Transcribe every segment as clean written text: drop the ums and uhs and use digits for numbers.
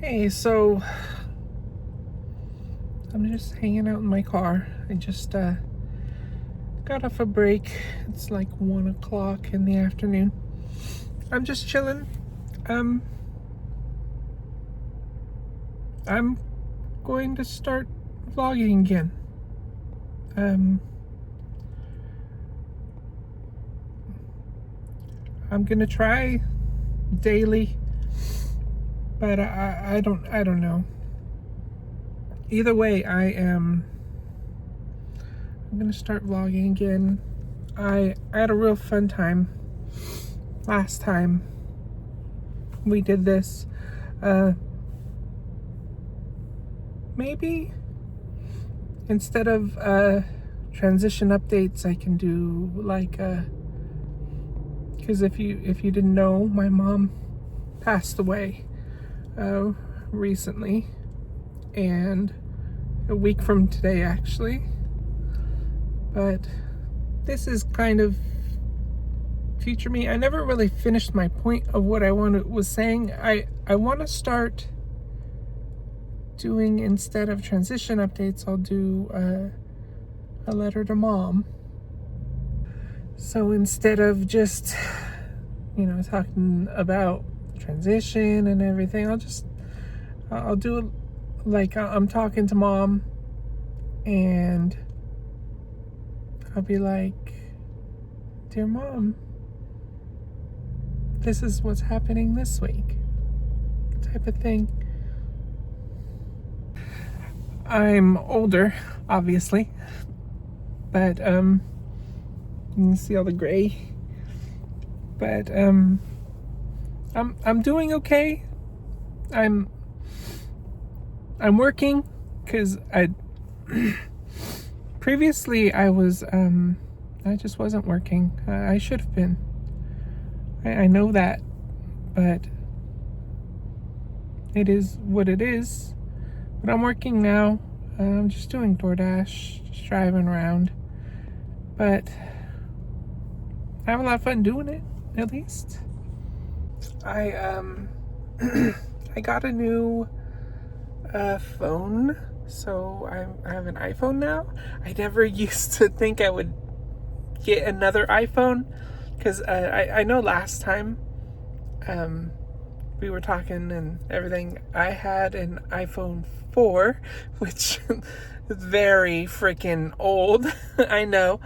Hey, so I'm just hanging out in my car. I just got off a break. It's like 1 o'clock in the afternoon. I'm just chilling. Um, I'm going to start vlogging again. I'm gonna try daily, but I don't know. Either way, I'm gonna start vlogging again. I had a real fun time last time we did this. Maybe instead of transition updates, I can do like because if you didn't know, my mom passed away recently, and a week from today actually. But this is kind of future me. I never really finished my point of what I was saying. I want to start doing, instead of transition updates, I'll do a letter to mom. So instead of just, talking about transition and everything, I'll do it like I'm talking to mom, and I'll be like, "Dear mom, this is what's happening this week," type of thing. I'm older, obviously, but you can see all the gray. But I'm doing okay. I'm working, because previously I just wasn't working. I should have been. I know that, but it is what it is. But I'm working now. I'm just doing DoorDash, just driving around. But I have a lot of fun doing it, at least. I I got a new phone, so I have an iPhone now. I never used to think I would get another iPhone, because I know last time we were talking and everything, I had an iPhone 4, which is very freaking old. I know.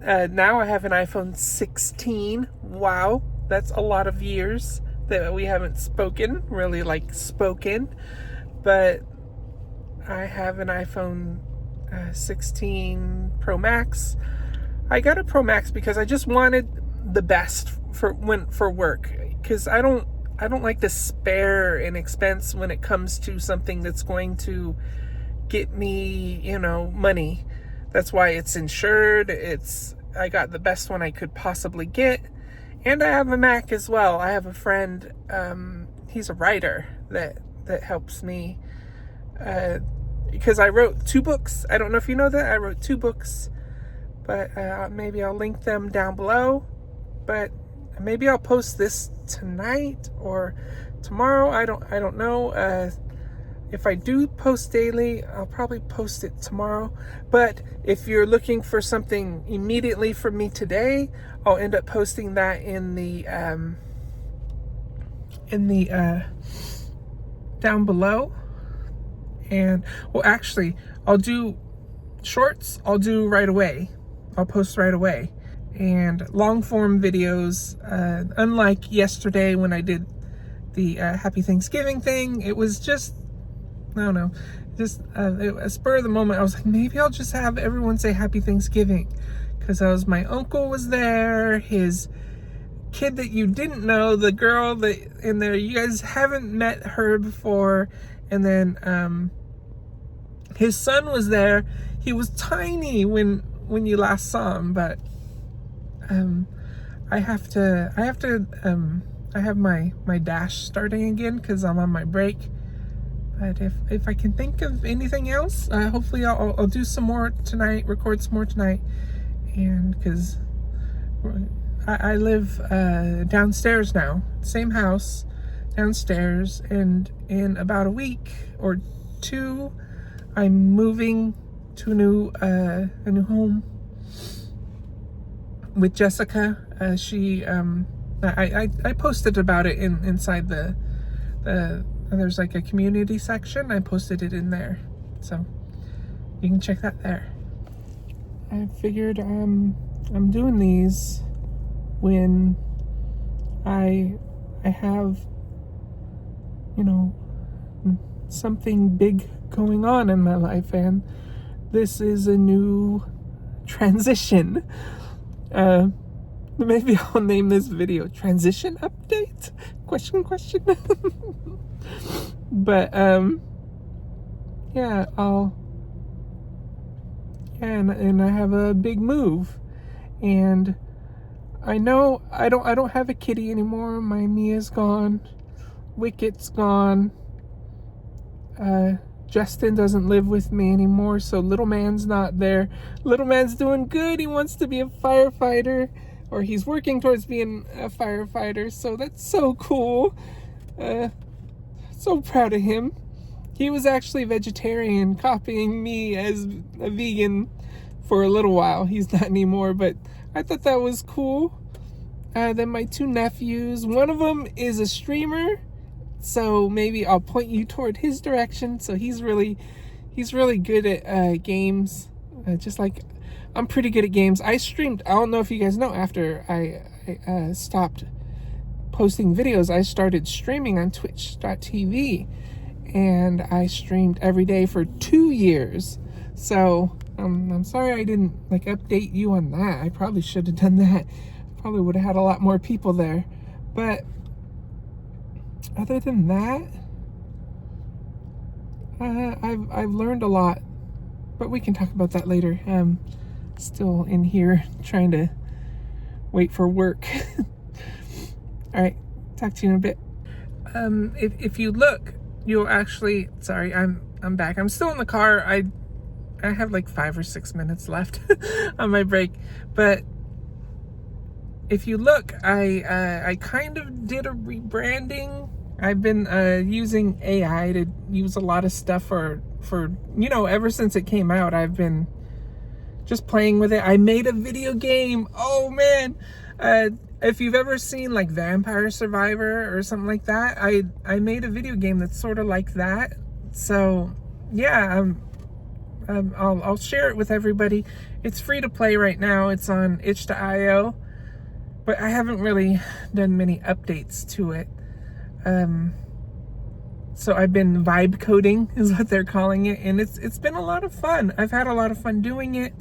Now I have an iPhone 16. Wow, that's a lot of years that we haven't spoken, but I have an iPhone 16 Pro Max. I got a Pro Max because I just wanted the best for work, because I don't like to spare an expense when it comes to something that's going to get me, money. That's why it's insured. I got the best one I could possibly get. And I have a Mac as well. I have a friend, he's a writer that helps me, because I wrote 2 books. I don't know if you know that. I wrote 2 books, but maybe I'll link them down below. But maybe I'll post this tonight or tomorrow. I don't know. If I do post daily, I'll probably post it tomorrow. But if you're looking for something immediately from me today, I'll end up posting that in the down below. And well, actually, I'll do shorts. I'll do right away. I'll post right away. And long form videos, unlike yesterday when I did the Happy Thanksgiving thing, it was just, I don't know, just a spur of the moment. I was like, maybe I'll just have everyone say Happy Thanksgiving, because my uncle was there, his kid that you didn't know, the girl that in there, you guys haven't met her before, and then his son was there. He was tiny when you last saw him, but I have my dash starting again because I'm on my break. But if I can think of anything else, hopefully I'll do some more tonight, record some more tonight. And because I live downstairs now, same house, downstairs, and in about a week or two, I'm moving to a new home with Jessica. I posted about it inside the there's like a community section. I posted it in there, so you can check that there. I figured I'm doing these when I have, you know, something big going on in my life, and this is a new transition. Maybe I'll name this video transition update question. But yeah, and I have a big move, and I know I don't have a kitty anymore. My Mia's gone, Wicket's gone, Justin doesn't live with me anymore, so little man's not there. Little man's doing good. He wants to be a firefighter, or he's working towards being a firefighter, so that's so cool. So proud of him. He was actually vegetarian, copying me as a vegan for a little while. He's not anymore, but I thought that was cool. Then my two nephews, one of them is a streamer, so maybe I'll point you toward his direction. So he's really good at games, just like I'm pretty good at games. I streamed, I don't know if you guys know, after I stopped posting videos, I started streaming on twitch.tv, and I streamed every day for 2 years. So I'm sorry I didn't like update you on that. I probably should have done that. Probably would have had a lot more people there. But other than that, I've learned a lot, but we can talk about that later. Still in here trying to wait for work. All right, talk to you in a bit. If you look, you'll actually, sorry, I'm back. I'm still in the car. I have like 5 or 6 minutes left on my break, but if you look, I kind of did a rebranding. I've been using AI to use a lot of stuff for ever since it came out. I've been just playing with it. I made a video game. Oh man, if you've ever seen like Vampire Survivor or something like that, I made a video game that's sort of like that. So yeah, I'll share it with everybody. It's free to play right now. It's on itch.io, but I haven't really done many updates to it. So I've been vibe coding is what they're calling it, and it's been a lot of fun. I've had a lot of fun doing it.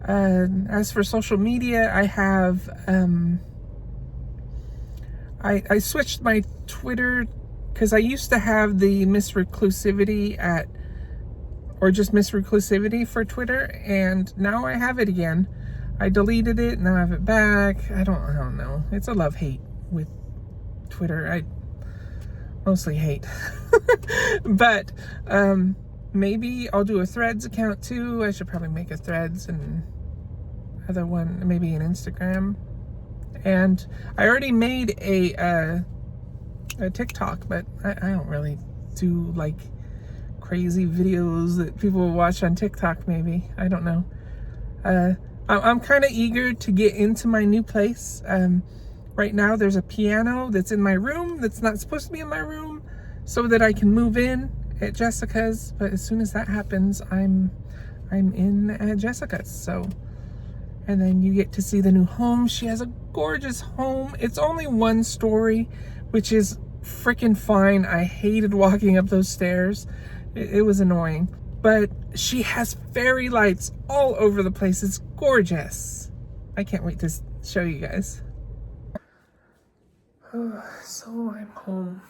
As for social media, I have I switched my Twitter, because I used to have the MsReclusivity or just MsReclusivity for Twitter, and now I have it again. I deleted it, now I have it back. I don't know. It's a love-hate with Twitter. I mostly hate. But maybe I'll do a Threads account too. I should probably make a Threads and other one, maybe an Instagram. And I already made a TikTok, but I don't really do like crazy videos that people will watch on TikTok. Maybe, I don't know. I'm kind of eager to get into my new place. Right now there's a piano that's in my room that's not supposed to be in my room, so that I can move in at Jessica's. But as soon as that happens, I'm in at Jessica's. So, and then you get to see the new home. She has a gorgeous home. It's only 1 story, which is freaking fine. I hated walking up those stairs. It was annoying. But she has fairy lights all over the place. It's gorgeous. I can't wait to show you guys. So I'm home.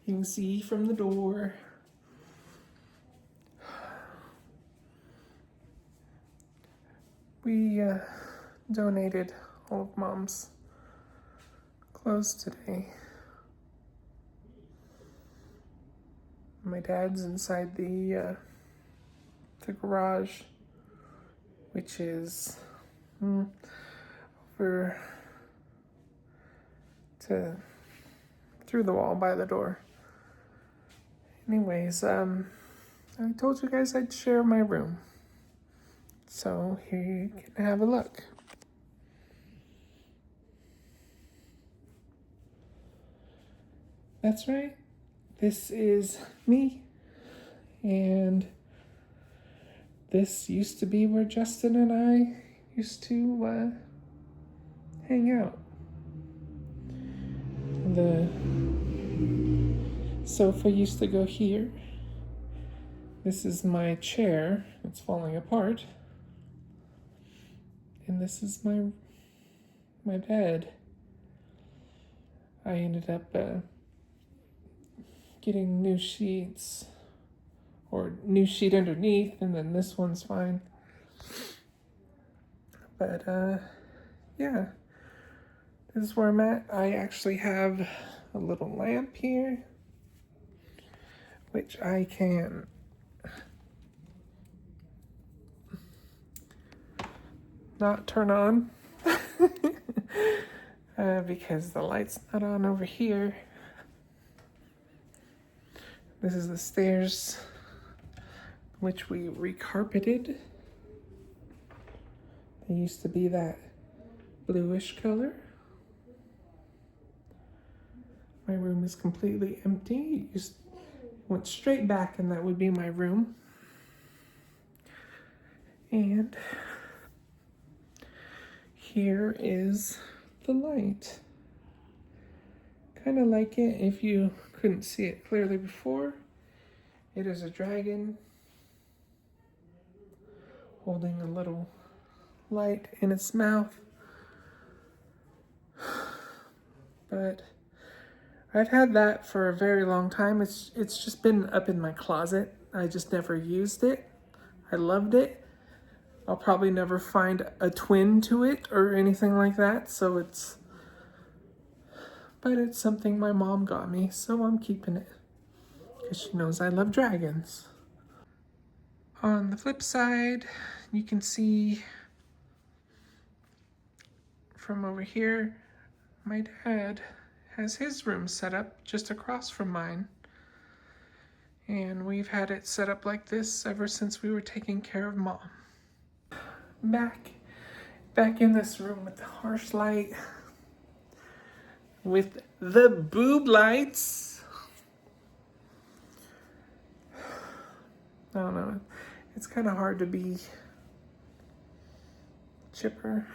You can see from the door. We donated all of Mom's clothes today. My dad's inside the garage, which is over to through the wall by the door. Anyways, I told you guys I'd share my room. So here you can have a look. That's right. This is me. And this used to be where Justin and I used to hang out. The sofa used to go here. This is my chair. It's falling apart. And this is my bed. I ended up getting new sheets, or new sheet underneath, and then this one's fine. But yeah, this is where I'm at. I actually have a little lamp here, which I can not turn on because the light's not on over here. This is the stairs, which we recarpeted. They used to be that bluish color. My room is completely empty. Just went straight back, and that would be my room. And here is the light. Kind of like it if you couldn't see it clearly before. It is a dragon holding a little light in its mouth. But I've had that for a very long time. It's just been up in my closet. I just never used it. I loved it. I'll probably never find a twin to it or anything like that, but it's something my mom got me, so I'm keeping it because she knows I love dragons. On the flip side, you can see from over here, my dad has his room set up just across from mine. And we've had it set up like this ever since we were taking care of Mom. Back in this room with the harsh light, with the boob lights. I don't know. It's kind of hard to be chipper,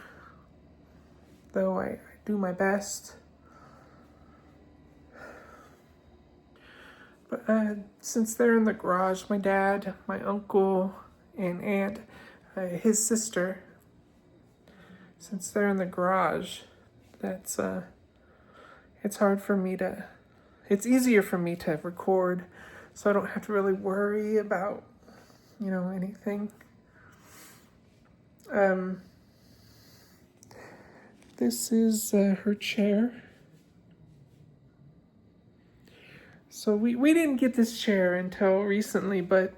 though I do my best. But since they're in the garage, my dad, my uncle, and aunt, his sister, since they're in the garage, it's hard for me to, it's easier for me to record, so I don't have to really worry about, anything. This is her chair. So we didn't get this chair until recently, but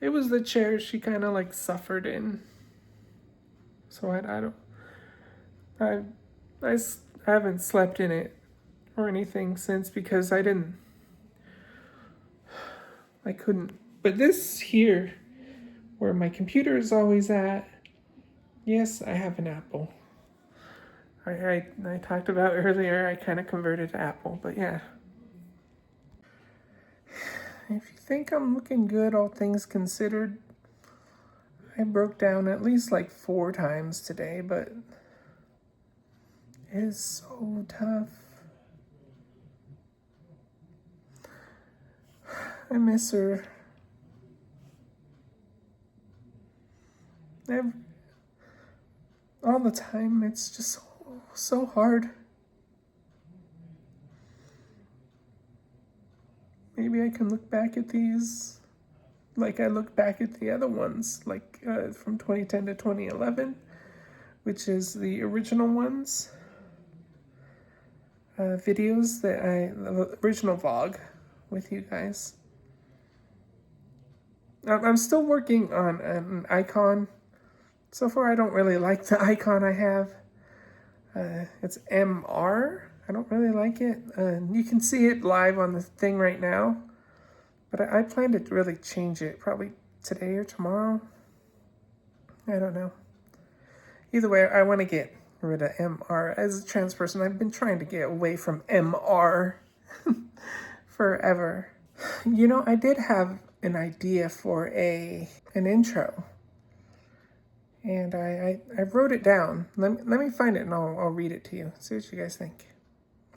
it was the chair she kind of like suffered in. So I haven't slept in it or anything since because I couldn't. But this here, where my computer is always at, yes, I have an Apple. I talked about earlier, I kind of converted to Apple, but yeah. If you think I'm looking good, all things considered, I broke down at least like 4 times today, but it is so tough. I miss her. All the time, it's just so hard. Maybe I can look back at these like I look back at the other ones, like from 2010 to 2011, which is the original ones. Videos the original vlog with you guys. I'm still working on an icon. So far, I don't really like the icon I have. It's MR. I don't really like it. You can see it live on the thing right now, but I plan to really change it probably today or tomorrow. I don't know. Either way, I want to get rid of MR. As a trans person, I've been trying to get away from MR forever. You know, I did have an idea for an intro, and I wrote it down. Let me find it and I'll read it to you. See what you guys think.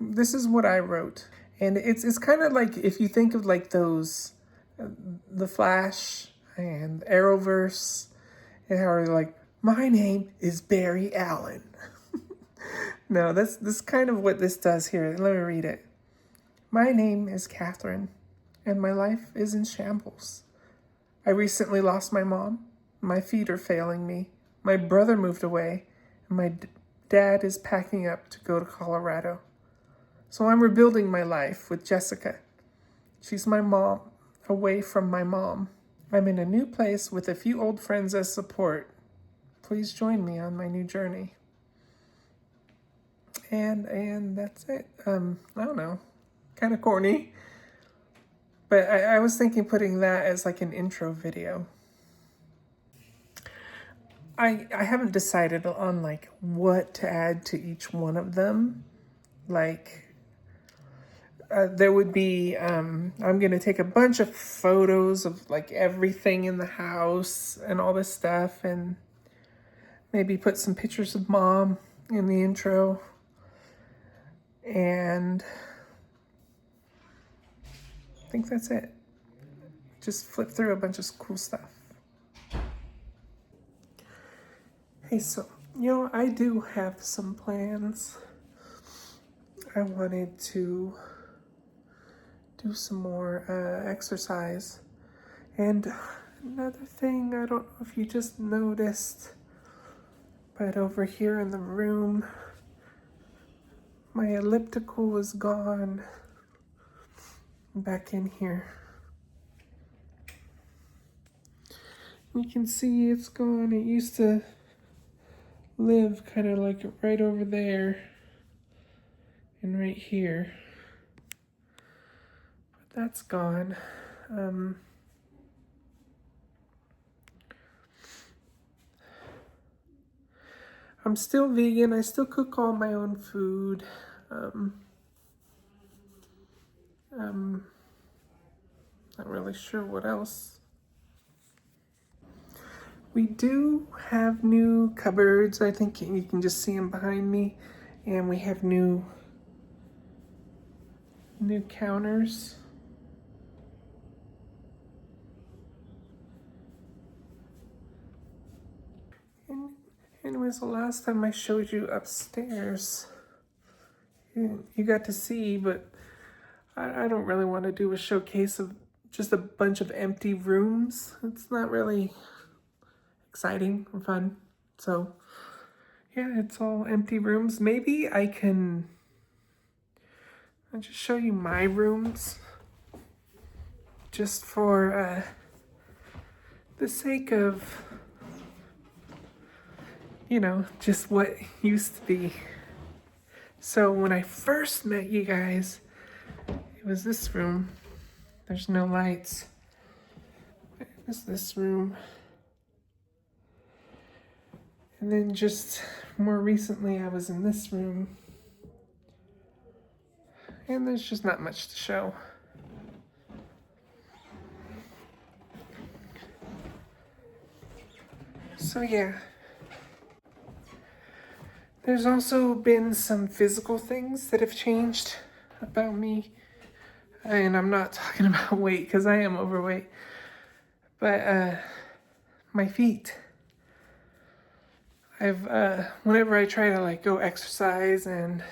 This is what I wrote, and it's kind of like if you think of like those, the Flash and Arrowverse, and how they're like, my name is Barry Allen. No, this kind of what this does here. Let me read it. My name is Catherine, and my life is in shambles. I recently lost my mom. My feet are failing me. My brother moved away, and my dad is packing up to go to Colorado. So I'm rebuilding my life with Jessica. She's my mom, away from my mom. I'm in a new place with a few old friends as support. Please join me on my new journey. And that's it. I don't know. Kind of corny. But I was thinking putting that as like an intro video. I haven't decided on like what to add to each one of them. Like, there would be, I'm going to take a bunch of photos of like everything in the house and all this stuff, and maybe put some pictures of mom in the intro. And I think that's it. Just flip through a bunch of cool stuff. Hey, so, you know, I do have some plans. I wanted to do some more exercise. And another thing, I don't know if you just noticed, but over here in the room, my elliptical is gone. Back in here. You can see it's gone. It used to live kind of like right over there and right here. But that's gone. I'm still vegan. I still cook all my own food. Not really sure what else. We do have new cupboards. I think you can just see them behind me. And we have new counters. And anyways, the last time I showed you upstairs, you got to see, but I don't really want to do a showcase of just a bunch of empty rooms. It's not really exciting or fun. So yeah, it's all empty rooms. Maybe I'll just show you my rooms just for the sake of, you know, just what used to be. So when I first met you guys, it was this room. There's no lights. It's this room. And then just more recently, I was in this room. And there's just not much to show. So yeah. There's also been some physical things that have changed about me. And I'm not talking about weight, because I am overweight. But my feet. Whenever I try to like go exercise and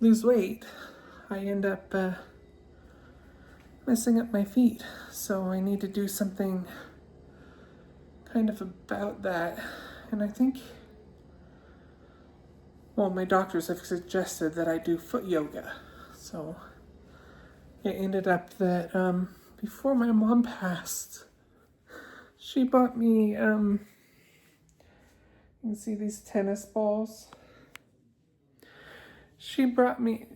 lose weight, I end up messing up my feet. So I need to do something kind of about that. And I think, well, my doctors have suggested that I do foot yoga. So it ended up that before my mom passed, she bought me, you can see these tennis balls. she bought me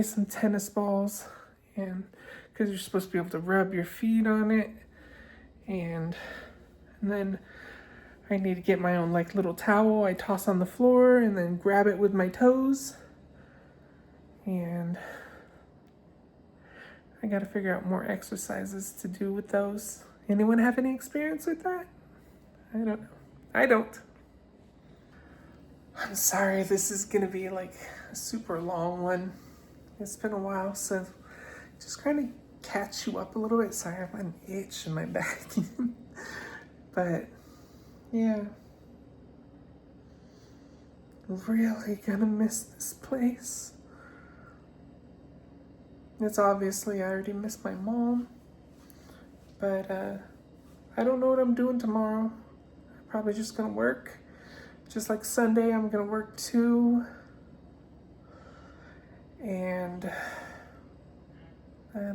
some tennis balls, and because you're supposed to be able to rub your feet on it, and then I need to get my own like little towel I toss on the floor and then grab it with my toes. And I gotta figure out more exercises to do with those. Anyone have any experience with that? I don't know. I don't. I'm sorry, this is gonna be like a super long one. It's been a while, so just kind of catch you up a little bit. Sorry, I have an itch in my back. But yeah, really gonna miss this place. It's obviously I already miss my mom, but I don't know what I'm doing tomorrow. I'm probably just gonna work. Just like Sunday, I'm gonna work too. And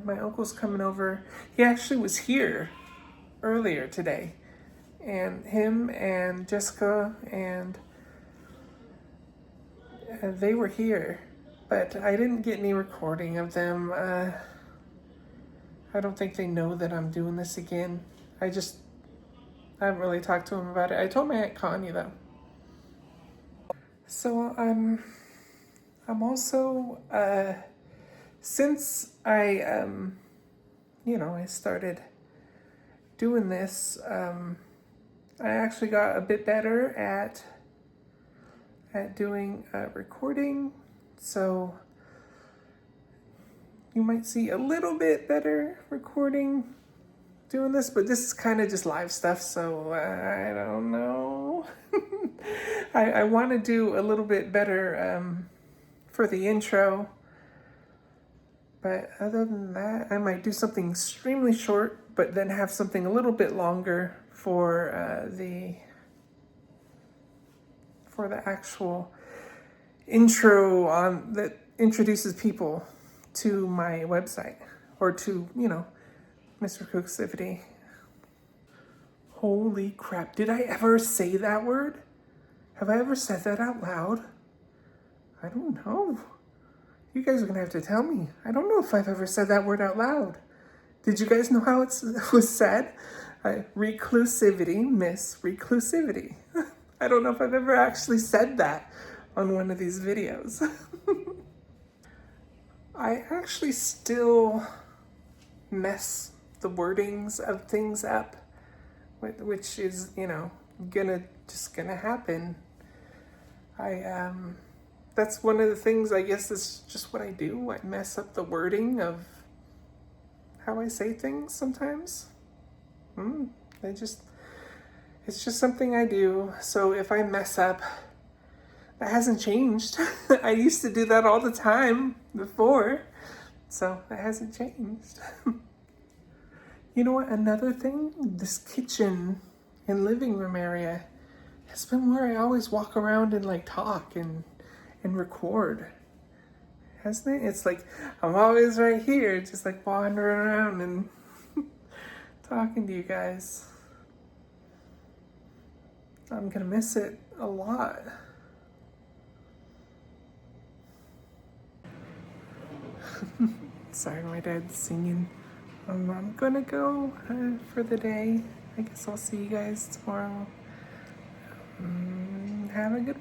my uncle's coming over. He actually was here earlier today. And him and Jessica and they were here. But I didn't get any recording of them. I don't think they know that I'm doing this again. I haven't really talked to him about it. I told my Aunt Connie though. So I'm also since I I started doing this, I actually got a bit better at doing recording. So you might see a little bit better recording doing this, but this is kind of just live stuff, so I don't know. I want to do a little bit better for the intro, but other than that, I might do something extremely short, but then have something a little bit longer for the actual intro on that introduces people to my website or to MsReclusivity. Holy crap! Did I ever say that word? Have I ever said that out loud? I don't know. You guys are gonna have to tell me. I don't know if I've ever said that word out loud. Did you guys know how it was said? Reclusivity, MsReclusivity. I don't know if I've ever actually said that on one of these videos. I actually still mess the wordings of things up, which is, gonna happen. That's one of the things, I guess, is just what I do. I mess up the wording of how I say things sometimes. It's just something I do. So if I mess up, that hasn't changed. I used to do that all the time before, so that hasn't changed. You know what? Another thing, this kitchen and living room area has been where I always walk around and like talk and record. Hasn't it? It's like I'm always right here, just like wandering around and talking to you guys. I'm gonna miss it a lot. Sorry, my dad's singing. I'm gonna go for the day. I guess I'll see you guys tomorrow. Have a good